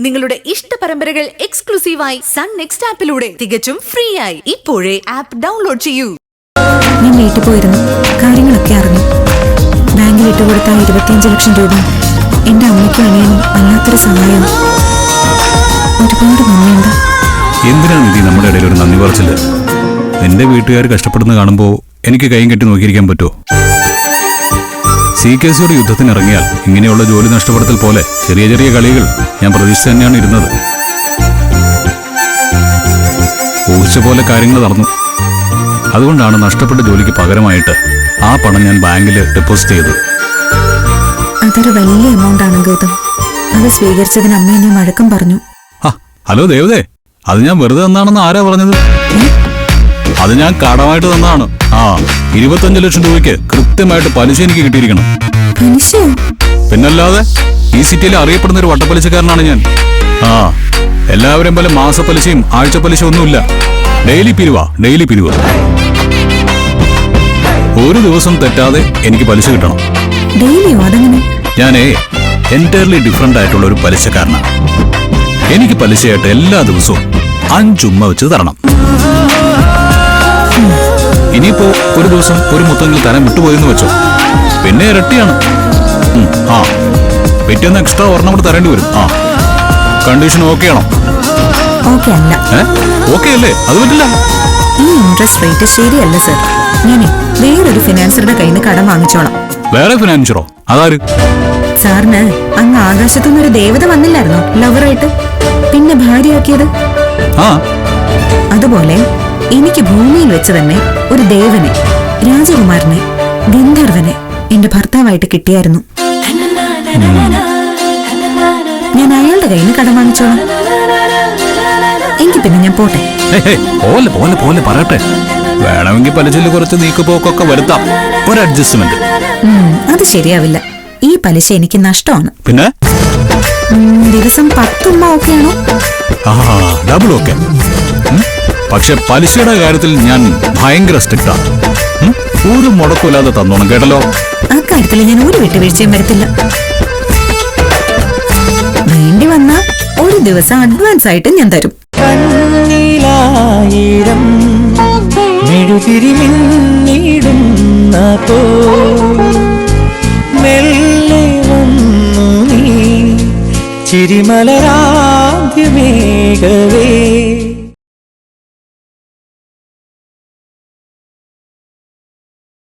നിങ്ങളുടെ ഇഷ്ട പരമ്പരകൾ എക്സ്ക്ലൂസീവായി സൺ നെക്സ്റ്റ് ആപ്പിലൂടെ തികച്ചും ഫ്രീ ആയി ഇപ്പോഴേ ആപ്പ് ഡൗൺലോഡ് ചെയ്യൂ. ഞാൻ വീട്ടിൽ പോയിരുന്നു, കാര്യങ്ങളൊക്കെ അറിഞ്ഞു. ബാങ്കിൽ ഇട്ടുകൊടുത്ത 25 ലക്ഷം രൂപ എന്റെ അമ്മയ്ക്കും അനിയനും വല്ലാത്തൊരു സഹായം. ഒരുപാട് നന്ദിയുണ്ട്. എന്തിനാണ് നീ നമ്മുടെ ഇടയിൽ ഒരു നന്ദി പറച്ചില്? എന്റെ വീട്ടുകാർ കഷ്ടപ്പെടുന്ന കാണുമ്പോ എനിക്ക് കൈയും കെട്ടി നോക്കിയിരിക്കാൻ പറ്റുമോ? CKCയോട് യുദ്ധത്തിന് ഇറങ്ങിയാൽ ഇങ്ങനെയുള്ള ജോലി നഷ്ടപ്പെടുത്തൽ പോലെ ചെറിയ ചെറിയ കളികൾ ഞാൻ പ്രതീക്ഷിച്ച് തന്നെയാണ് ഇരുന്നത്. ഊഹിച്ച പോലെ കാര്യങ്ങൾ നടന്നു. അതുകൊണ്ടാണ് നഷ്ടപ്പെട്ട ജോലിക്ക് പകരമായിട്ട് ആ പണം ഞാൻ ബാങ്കിൽ ഡെപ്പോസിറ്റ് ചെയ്തത്. അതൊരു വലിയ എമൗണ്ട് ആണ് ഗൗതം. അത് സ്വീകരിച്ചതിന് അമ്മ എന്നെ വഴക്കം പറഞ്ഞു. ഹലോ ദേവതേ, അത് ഞാൻ വെറുതെ തന്നാണെന്ന് ആരാ പറഞ്ഞത്? അത് ഞാൻ കടമായിട്ട് തന്നാണ്. 25 ലക്ഷം രൂപയ്ക്ക് കൃത്യമായിട്ട് പലിശ എനിക്ക് കിട്ടിയിരിക്കണം. പിന്നല്ലാതെ ഈ സിറ്റിയിൽ അറിയപ്പെടുന്ന ഒരു വട്ടപ്പലിശക്കാരനാണ് ഞാൻ. എല്ലാവരും പോലെ മാസപ്പലിശയും ആഴ്ച പലിശ ഒന്നുമില്ല. ഡെയിലി പിരിവ. ഒരു ദിവസം തെറ്റാതെ എനിക്ക് പലിശ കിട്ടണം. ഞാനേ എൻറ്റയർലി ഡിഫറെന്റ് ആയിട്ടുള്ള ഒരു പലിശക്കാരനാണ്. എനിക്ക് പലിശയായിട്ട് എല്ലാ ദിവസവും 5 ഉമ്മ വെച്ച് തരണം. ഇനിയിപ്പോ ഒരു ദിവസം ഒരു മുത്തെങ്കിൽ തരാൻ വിട്ടുപോയെന്ന് വെച്ചോ, പിന്നെ ഇരട്ടിയാണ്. പിറ്റേന്ന് എക്സ്ട്രാ ഒരെണ്ണം കൂടെ തരേണ്ടി വരും. കണ്ടീഷൻ ഓക്കെ ആണോ? ഓക്കെ അല്ലേ? അത് പറ്റില്ല. ഈ ഇൻട്രസ്റ്റ് റേറ്റ് ശരിയല്ല സർ. ഞാനേ വേറൊരു ഫിനാൻസറുടെ കയ്യിൽ നിന്ന് കടം വാങ്ങിച്ചോളാം. വേറെ ഫിനാൻസറോ? അതാര്? സാറിന് അങ്ങ് ആകാശത്തുനിന്നൊരു ദേവത വന്നില്ലായിരുന്നോ ലവറായിട്ട്, പിന്നെ ഭാര്യയാക്കിയത്? അതുപോലെ എനിക്ക് ഭൂമിയിൽ വെച്ച് തന്നെ ഒരു ദേവനെ, രാജകുമാരനെ, ഗന്ധർവനെ എന്റെ ഭർത്താവായിട്ട് കിട്ടിയായിരുന്നു. ഞാൻ അയാളുടെ കയ്യിൽ നിന്ന് കടം വാങ്ങിച്ചോളാം. എങ്കിൽ പിന്നെ ഞാൻ പോട്ടെ. പോലെ പറയട്ടെ. വേണമെങ്കിൽ പലിശയിൽ കുറച്ച് നീക്കുപോക്കൊക്കെ വരുത്താം. ഒരു അഡ്ജസ്റ്റ്മെന്റ്. അത് ശരിയാവില്ല. ഈ പലിശ എനിക്ക് നഷ്ടമാണ്. പിന്നെ ദിവസം 10 ഉമ്മ ഓക്കെയാണോ? Double okay. പക്ഷെ പലിശയുടെ കാര്യത്തിൽ ഞാൻ ഭയങ്കര സ്ട്രിക്റ്റാ. ഒരു മുടക്കില്ലാതെ തന്നോണം, കേട്ടല്ലോ. അക്കാര്യത്തിൽ ഞാൻ ഒരു വിട്ടുവീഴ്ചയും വരുത്തില്ല. വേണ്ടി വന്നാ ഒരു ദിവസം അഡ്വാൻസ് ആയിട്ട് ഞാൻ തരും. ചിരിമലരാദ്യമേകവേ